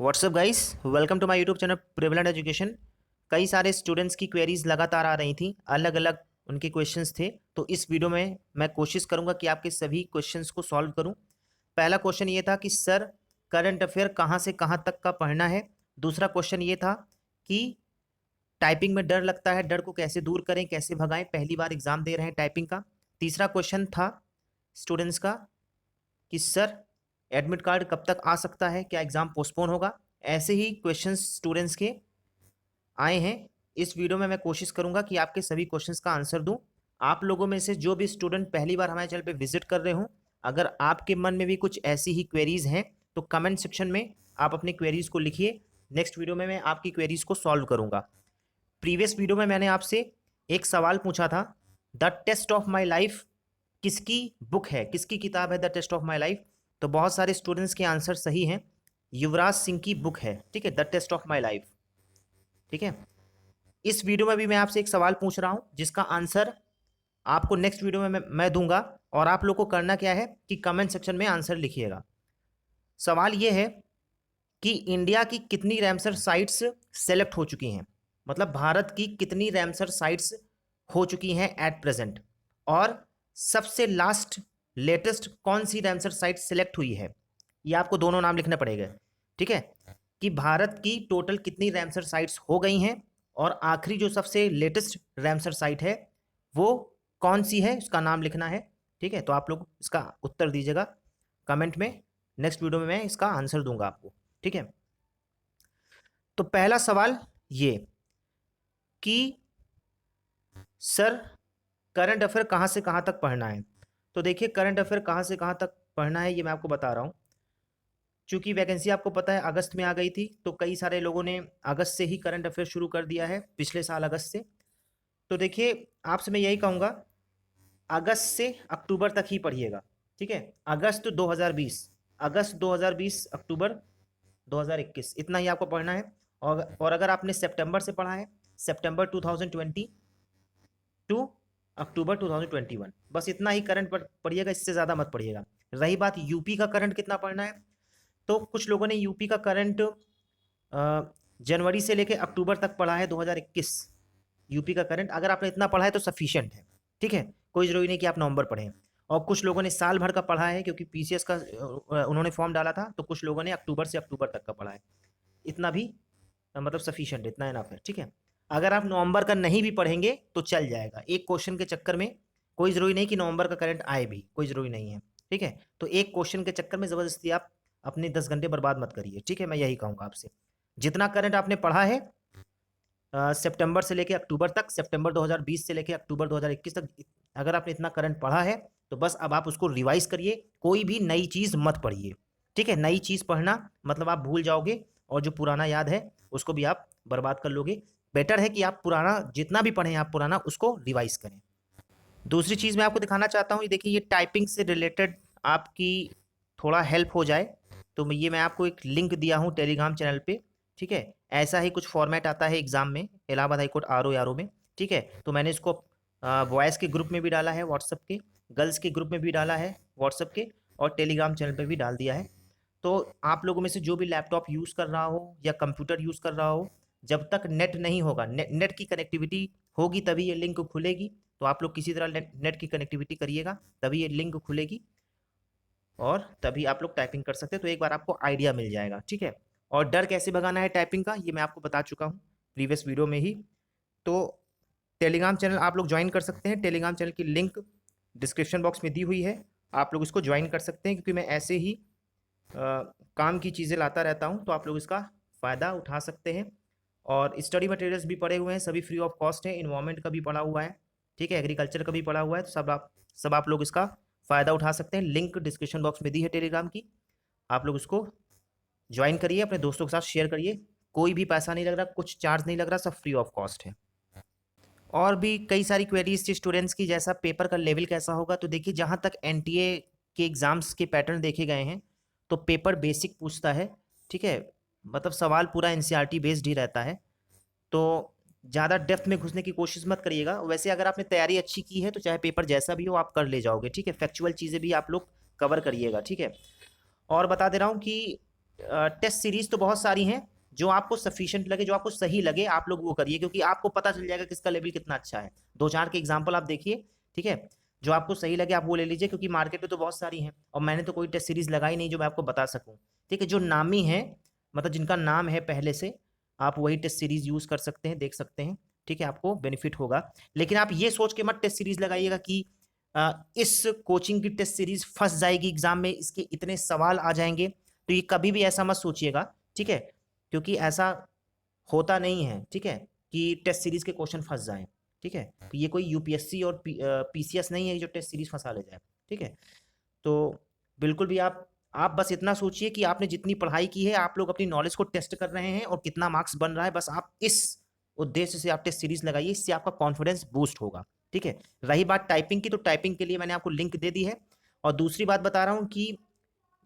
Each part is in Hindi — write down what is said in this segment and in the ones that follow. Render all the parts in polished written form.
WhatsApp guys, welcome to my YouTube channel prevalent education. कई सारे स्टूडेंट्स की क्वेरीज लगातार आ रही थी, अलग अलग उनके क्वेश्चंस थे। तो इस वीडियो में मैं कोशिश करूंगा कि आपके सभी क्वेश्चंस को सॉल्व करूं। पहला क्वेश्चन ये था कि सर, करंट अफेयर कहाँ से कहाँ तक का पढ़ना है। दूसरा क्वेश्चन ये था कि टाइपिंग में डर लगता है, डर को कैसे दूर करें, कैसे भगाएं, पहली बार एग्जाम दे रहे हैं टाइपिंग का। तीसरा क्वेश्चन था स्टूडेंट्स का कि सर, एडमिट कार्ड कब तक आ सकता है, क्या एग्जाम पोस्टपोन होगा। ऐसे ही क्वेश्चंस स्टूडेंट्स के आए हैं। इस वीडियो में मैं कोशिश करूंगा कि आपके सभी क्वेश्चंस का आंसर दूं। आप लोगों में से जो भी स्टूडेंट पहली बार हमारे चैनल पे विजिट कर रहे हो, अगर आपके मन में भी कुछ ऐसी ही क्वेरीज हैं तो कमेंट सेक्शन में आप अपनी क्वेरीज को लिखिए। नेक्स्ट वीडियो में मैं आपकी क्वेरीज को सॉल्व करूंगा। प्रीवियस वीडियो में मैंने आपसे एक सवाल पूछा था, the test of my life किसकी बुक है, किसकी किताब है the test of my life. तो बहुत सारे स्टूडेंट्स के आंसर सही हैं, युवराज सिंह की बुक है, ठीक है, the test of my life. ठीक है, इस वीडियो में भी मैं आपसे एक सवाल पूछ रहा हूं जिसका आंसर आपको नेक्स्ट वीडियो में मैं दूंगा। और आप लोग को करना क्या है कि कमेंट सेक्शन में आंसर लिखिएगा। सवाल यह है कि इंडिया की कितनी रैमसर साइट्स सेलेक्ट हो चुकी हैं, मतलब भारत की कितनी रैमसर साइट्स हो चुकी हैं एट प्रेजेंट, और सबसे लास्ट लेटेस्ट कौन सी रैमसर साइट सेलेक्ट हुई है। ये आपको दोनों नाम लिखना पड़ेगा, ठीक है, कि भारत की टोटल कितनी रैमसर साइट्स हो गई हैं और आखिरी जो सबसे लेटेस्ट रैमसर साइट है वो कौन सी है, उसका नाम लिखना है। ठीक है, तो आप लोग इसका उत्तर दीजिएगा कमेंट में। नेक्स्ट वीडियो में मैं इसका आंसर दूंगा आपको। ठीक है, तो पहला सवाल ये कि सर, करंट अफेयर कहाँ से कहाँ तक पढ़ना है। तो देखिए, करंट अफेयर कहाँ से कहाँ तक पढ़ना है ये मैं आपको बता रहा हूँ। चूंकि वैकेंसी आपको पता है अगस्त में आ गई थी, तो कई सारे लोगों ने अगस्त से ही करंट अफेयर शुरू कर दिया है, पिछले साल अगस्त से। तो देखिए, आपसे मैं यही कहूँगा, अगस्त से अक्टूबर तक ही पढ़िएगा। ठीक है, अगस्त 2020, अगस्त 2020, अक्टूबर 2021, इतना ही आपको पढ़ना है। और अगर आपने सितंबर से पढ़ा है, सितंबर 2020 टू अक्टूबर 2021, बस इतना ही करंट पढ़िएगा, इससे ज़्यादा मत पढ़िएगा। रही बात यूपी का करंट कितना पढ़ना है, तो कुछ लोगों ने यूपी का करंट जनवरी से लेकर अक्टूबर तक पढ़ा है 2021। यूपी का करंट अगर आपने इतना पढ़ा है तो सफिशिएंट है। ठीक है, कोई जरूरी नहीं कि आप नवंबर पढ़ें। और कुछ लोगों ने साल भर का पढ़ा है, क्योंकि पीसीएस का उन्होंने फॉर्म डाला था, तो कुछ लोगों ने अक्टूबर से अक्टूबर तक का पढ़ा है। इतना भी मतलब सफिशिएंट, इतना इनफ है। ठीक है, अगर आप नवंबर का नहीं भी पढ़ेंगे तो चल जाएगा, एक क्वेश्चन के चक्कर में कोई जरूरी नहीं कि नवंबर का करंट आए भी, कोई जरूरी नहीं है। ठीक है, तो एक क्वेश्चन के चक्कर में जबरदस्ती आप अपने 10 घंटे बर्बाद मत करिए। ठीक है, मैं यही कहूँगा आपसे, जितना करंट आपने पढ़ा है सितंबर से लेकर अक्टूबर तक, सितंबर 2020 से लेकर अक्टूबर 2021 तक, अगर आपने इतना करंट पढ़ा है तो बस अब आप उसको रिवाइज करिए, कोई भी नई चीज़ मत पढ़िए। ठीक है, नई चीज़ पढ़ना मतलब आप भूल जाओगे, और जो पुराना याद है उसको भी आप बर्बाद कर लोगे। बेटर है कि आप पुराना जितना भी पढ़ें, आप पुराना उसको रिवाइज करें। दूसरी चीज़ मैं आपको दिखाना चाहता हूँ, ये देखिए, ये टाइपिंग से रिलेटेड आपकी थोड़ा हेल्प हो जाए तो ये मैं आपको एक लिंक दिया हूँ टेलीग्राम चैनल पे। ठीक है, ऐसा ही कुछ फॉर्मेट आता है एग्जाम में, इलाहाबाद हाईकोर्ट आर ओ में। ठीक है, तो मैंने इसको बॉयज़ के ग्रुप में भी डाला है व्हाट्सअप के, गर्ल्स के ग्रुप में भी डाला है व्हाट्सअप के, और टेलीग्राम चैनल पर भी डाल दिया है। तो आप लोगों में से जो भी लैपटॉप यूज़ कर रहा हो या कंप्यूटर यूज़ कर रहा हो, जब तक नेट नहीं होगा, नेट की कनेक्टिविटी होगी तभी ये लिंक खुलेगी। तो आप लोग किसी तरह नेट की कनेक्टिविटी करिएगा, तभी ये लिंक खुलेगी और तभी आप लोग टाइपिंग कर सकते हैं। तो एक बार आपको आइडिया मिल जाएगा। ठीक है, और डर कैसे भगाना है टाइपिंग का ये मैं आपको बता चुका हूँ प्रीवियस वीडियो में ही। तो टेलीग्राम चैनल आप लोग ज्वाइन कर सकते हैं, टेलीग्राम चैनल की लिंक डिस्क्रिप्शन बॉक्स में दी हुई है, आप लोग इसको ज्वाइन कर सकते हैं, क्योंकि मैं ऐसे ही काम की चीज़ें लाता रहता हूँ, तो आप लोग इसका फ़ायदा उठा सकते हैं। और स्टडी मटेरियल्स भी पड़े हुए हैं, सभी फ्री ऑफ कॉस्ट है, इन्वायरमेंट का भी पड़ा हुआ है, ठीक है, एग्रीकल्चर का भी पड़ा हुआ है, तो सब आप लोग इसका फ़ायदा उठा सकते हैं। लिंक डिस्क्रिप्शन बॉक्स में दी है टेलीग्राम की, आप लोग उसको ज्वाइन करिए, अपने दोस्तों के साथ शेयर करिए। कोई भी पैसा नहीं लग रहा, कुछ चार्ज नहीं लग रहा, सब फ्री ऑफ कॉस्ट है। और भी कई सारी क्वेरीज थी स्टूडेंट्स की, जैसा पेपर का लेवल कैसा होगा। तो देखिए, जहाँ तक एनटीए के एग्ज़ाम्स के पैटर्न देखे गए हैं, तो पेपर बेसिक पूछता है। ठीक है, मतलब सवाल पूरा एनसीईआरटी बेस्ड ही रहता है, तो ज़्यादा डेप्थ में घुसने की कोशिश मत करिएगा। वैसे अगर आपने तैयारी अच्छी की है तो चाहे पेपर जैसा भी हो आप कर ले जाओगे। ठीक है, फैक्चुअल चीज़ें भी आप लोग कवर करिएगा। ठीक है, और बता दे रहा हूँ कि टेस्ट सीरीज तो बहुत सारी हैं, जो आपको सफिशिएंट लगे, जो आपको सही लगे आप लोग वो करिए, क्योंकि आपको पता चल जाएगा किसका लेवल कितना अच्छा है। 2-4 के एग्जाम्पल आप देखिए, ठीक है, जो आपको सही लगे आप वो ले लीजिए, क्योंकि मार्केट में तो बहुत सारी हैं और मैंने तो कोई टेस्ट सीरीज लगाई नहीं जो मैं आपको बता सकूं। ठीक है, जो नामी है, मतलब जिनका नाम है पहले से, आप वही टेस्ट सीरीज यूज कर सकते हैं, देख सकते हैं। ठीक है, आपको बेनिफिट होगा। लेकिन आप ये सोच के मत टेस्ट सीरीज लगाइएगा कि इस कोचिंग की टेस्ट सीरीज फंस जाएगी एग्जाम में, इसके इतने सवाल आ जाएंगे, तो ये कभी भी ऐसा मत सोचिएगा। ठीक है, क्योंकि ऐसा होता नहीं है, ठीक है, कि टेस्ट सीरीज के क्वेश्चन फंस जाएं। ठीक है, तो ये कोई यूपीएससी और पीसीएस नहीं है जो टेस्ट सीरीज फंसा ले जाए। ठीक है, तो बिल्कुल भी आप बस इतना सोचिए कि आपने जितनी पढ़ाई की है, आप लोग अपनी नॉलेज को टेस्ट कर रहे हैं और कितना मार्क्स बन रहा है, बस आप इस उद्देश्य से आप टेस्ट सीरीज लगाइए, इससे आपका कॉन्फिडेंस बूस्ट होगा। ठीक है, रही बात टाइपिंग की, तो टाइपिंग के लिए मैंने आपको लिंक दे दी है। और दूसरी बात बता रहा हूँ कि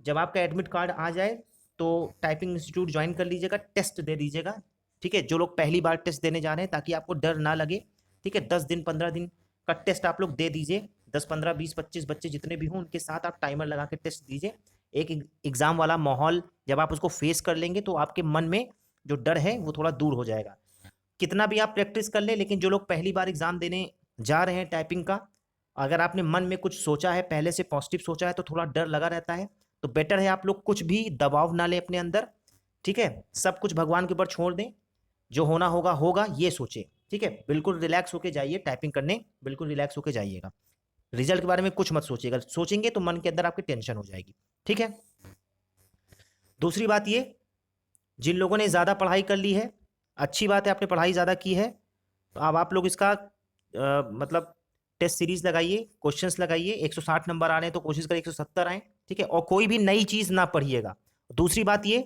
जब आपका एडमिट कार्ड आ जाए तो टाइपिंग इंस्टीट्यूट ज्वाइन कर लीजिएगा, टेस्ट दे दीजिएगा। ठीक है, जो लोग पहली बार टेस्ट देने जा रहे हैं, ताकि आपको डर ना लगे। ठीक है, 10 दिन 15 दिन का टेस्ट आप लोग दे दीजिए, 10 15 20 25 बच्चे जितने भी हों उनके साथ आप टाइमर लगा के टेस्ट दीजिए। एक एग्जाम वाला माहौल जब आप उसको फेस कर लेंगे तो आपके मन में जो डर है वो थोड़ा दूर हो जाएगा। कितना भी आप प्रैक्टिस कर लें, लेकिन जो लोग पहली बार एग्जाम देने जा रहे हैं टाइपिंग का, अगर आपने मन में कुछ सोचा है, पहले से पॉजिटिव सोचा है, तो थोड़ा डर लगा रहता है, तो बेटर है आप लोग कुछ भी दबाव ना लें अपने अंदर। ठीक है, सब कुछ भगवान के ऊपर छोड़ दें, जो होना होगा होगा, ये सोचे। ठीक है, बिल्कुल रिलैक्स होके जाइए टाइपिंग करने, बिल्कुल रिलैक्स होके जाइएगा। रिजल्ट के बारे में कुछ मत सोचिएगा, सोचेंगे तो मन के अंदर आपकी टेंशन हो जाएगी। ठीक है, दूसरी बात ये, जिन लोगों ने ज़्यादा पढ़ाई कर ली है, अच्छी बात है, आपने पढ़ाई ज़्यादा की है, तो अब आप लोग इसका मतलब टेस्ट सीरीज लगाइए, क्वेश्चंस लगाइए। 160 नंबर आ रहे हैं तो कोशिश करिए 170 आए। ठीक है, और कोई भी नई चीज़ ना पढ़िएगा। दूसरी बात ये,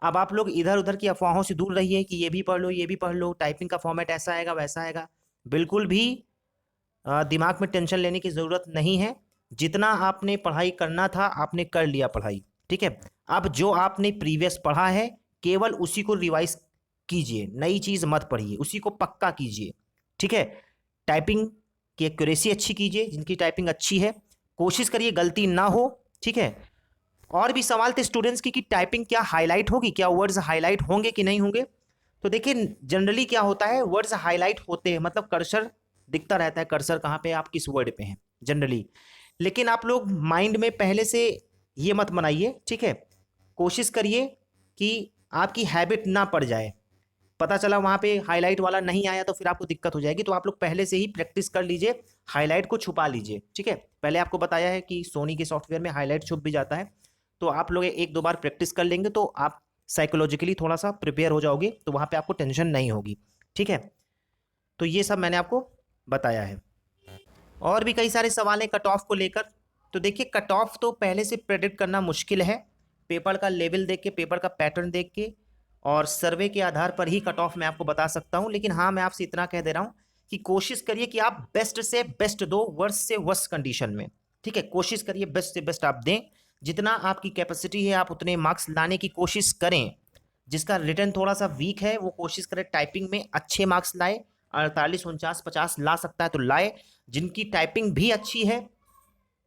अब आप लोग इधर उधर की अफवाहों से दूर रहिए कि ये भी पढ़ लो, ये भी पढ़ लो, टाइपिंग का फॉर्मेट ऐसा आएगा वैसा आएगा। बिल्कुल भी दिमाग में टेंशन लेने की ज़रूरत नहीं है। जितना आपने पढ़ाई करना था आपने कर लिया पढ़ाई। ठीक है, अब जो आपने प्रीवियस पढ़ा है केवल उसी को रिवाइज कीजिए, नई चीज़ मत पढ़िए, उसी को पक्का कीजिए। ठीक है, टाइपिंग की एक्यूरेसी अच्छी कीजिए, जिनकी टाइपिंग अच्छी है कोशिश करिए गलती ना हो। ठीक है, और भी सवाल थे स्टूडेंट्स की कि टाइपिंग क्या हाईलाइट होगी, क्या वर्ड्स हाईलाइट होंगे कि नहीं होंगे। तो देखिए जनरली क्या होता है, वर्ड्स हाईलाइट होते हैं, मतलब कर्सर दिखता रहता है, कर्सर कहाँ पे आप किस वर्ड पे हैं जनरली। लेकिन आप लोग माइंड में पहले से ये मत बनाइए। ठीक है, कोशिश करिए कि आपकी हैबिट ना पड़ जाए, पता चला वहाँ पे हाईलाइट वाला नहीं आया तो फिर आपको दिक्कत हो जाएगी। तो आप लोग पहले से ही प्रैक्टिस कर लीजिए, हाईलाइट को छुपा लीजिए। ठीक है, पहले आपको बताया है कि सोनी के सॉफ्टवेयर में हाईलाइट छुप भी जाता है, तो आप लोग 1-2 बार प्रैक्टिस कर लेंगे तो आप साइकोलॉजिकली थोड़ा सा प्रिपेयर हो जाओगे, तो वहाँ पे आपको टेंशन नहीं होगी। ठीक है, तो ये सब मैंने आपको बताया है। और भी कई सारे सवाल हैं कट ऑफ को लेकर। तो देखिए कट ऑफ तो पहले से प्रेडिक्ट करना मुश्किल है, पेपर का लेवल देख के, पेपर का पैटर्न देख के और सर्वे के आधार पर ही कट ऑफ मैं आपको बता सकता हूं। लेकिन हाँ, मैं आपसे इतना कह दे रहा हूं कि कोशिश करिए कि आप बेस्ट से बेस्ट दो, वर्स्ट से वर्स्ट कंडीशन में। ठीक है, कोशिश करिए बेस्ट से बेस्ट आप दें, जितना आपकी कैपेसिटी है आप उतने मार्क्स लाने की कोशिश करें। जिसका रिटर्न थोड़ा सा वीक है वो कोशिश करे टाइपिंग में अच्छे मार्क्स लाए, 48 49 50 ला सकता है तो लाए। जिनकी टाइपिंग भी अच्छी है,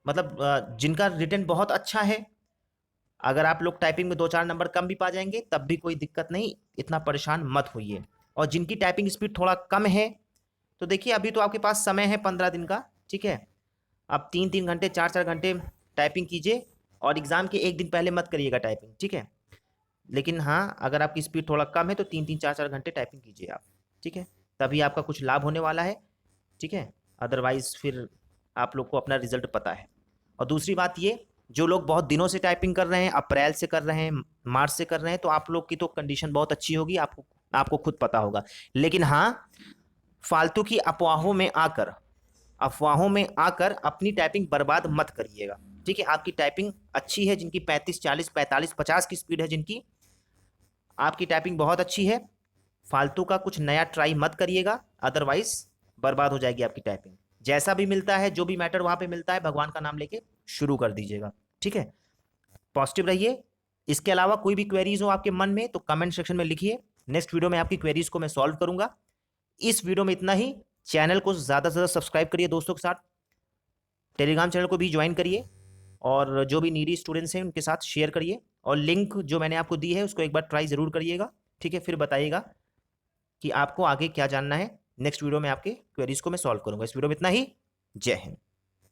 मतलब जिनका रिटर्न बहुत अच्छा है, अगर आप लोग टाइपिंग में 2-4 नंबर कम भी पा जाएंगे तब भी कोई दिक्कत नहीं, इतना परेशान मत होइए। और जिनकी टाइपिंग स्पीड थोड़ा कम है, तो देखिए अभी तो आपके पास समय है 15 दिन का। ठीक है, अब 3-3 घंटे 4-4 घंटे टाइपिंग कीजिए, और एग्ज़ाम के एक दिन पहले मत करिएगा टाइपिंग। ठीक है, लेकिन हाँ, अगर आपकी स्पीड थोड़ा कम है तो 3-3 4-4 घंटे टाइपिंग कीजिए आप। ठीक है, तभी आपका कुछ लाभ होने वाला है। ठीक है, अदरवाइज फिर आप लोग को अपना रिजल्ट पता है। और दूसरी बात ये, जो लोग बहुत दिनों से टाइपिंग कर रहे हैं, अप्रैल से कर रहे हैं, मार्च से कर रहे हैं, तो आप लोग की तो कंडीशन बहुत अच्छी होगी, आपको खुद पता होगा। लेकिन हाँ, फालतू की अफवाहों में आकर अपनी टाइपिंग बर्बाद मत करिएगा। ठीक है, आपकी टाइपिंग अच्छी है, जिनकी 35 40 45 50 की स्पीड है, जिनकी, आपकी टाइपिंग बहुत अच्छी है। फालतू का कुछ नया ट्राई मत करिएगा, अदरवाइज बर्बाद हो जाएगी आपकी टाइपिंग। जैसा भी मिलता है, जो भी मैटर वहां पे मिलता है, भगवान का नाम लेके शुरू कर दीजिएगा। ठीक है, पॉजिटिव रहिए। इसके अलावा कोई भी क्वेरीज हो आपके मन में तो कमेंट सेक्शन में लिखिए, नेक्स्ट वीडियो में आपकी क्वेरीज को मैं सॉल्व करूंगा। इस वीडियो में इतना ही। चैनल को ज़्यादा से ज़्यादा सब्सक्राइब करिए दोस्तों के साथ, टेलीग्राम चैनल को भी ज्वाइन करिए, और जो भी नीडी स्टूडेंट्स हैं उनके साथ शेयर करिए। और लिंक जो मैंने आपको दी है उसको एक बार ट्राई ज़रूर करिएगा, ठीक है। फिर बताइएगा कि आपको आगे क्या जानना है। नेक्स्ट वीडियो में आपके क्वेरीज को मैं सॉल्व करूंगा। इस वीडियो में इतना ही। जय हिंद।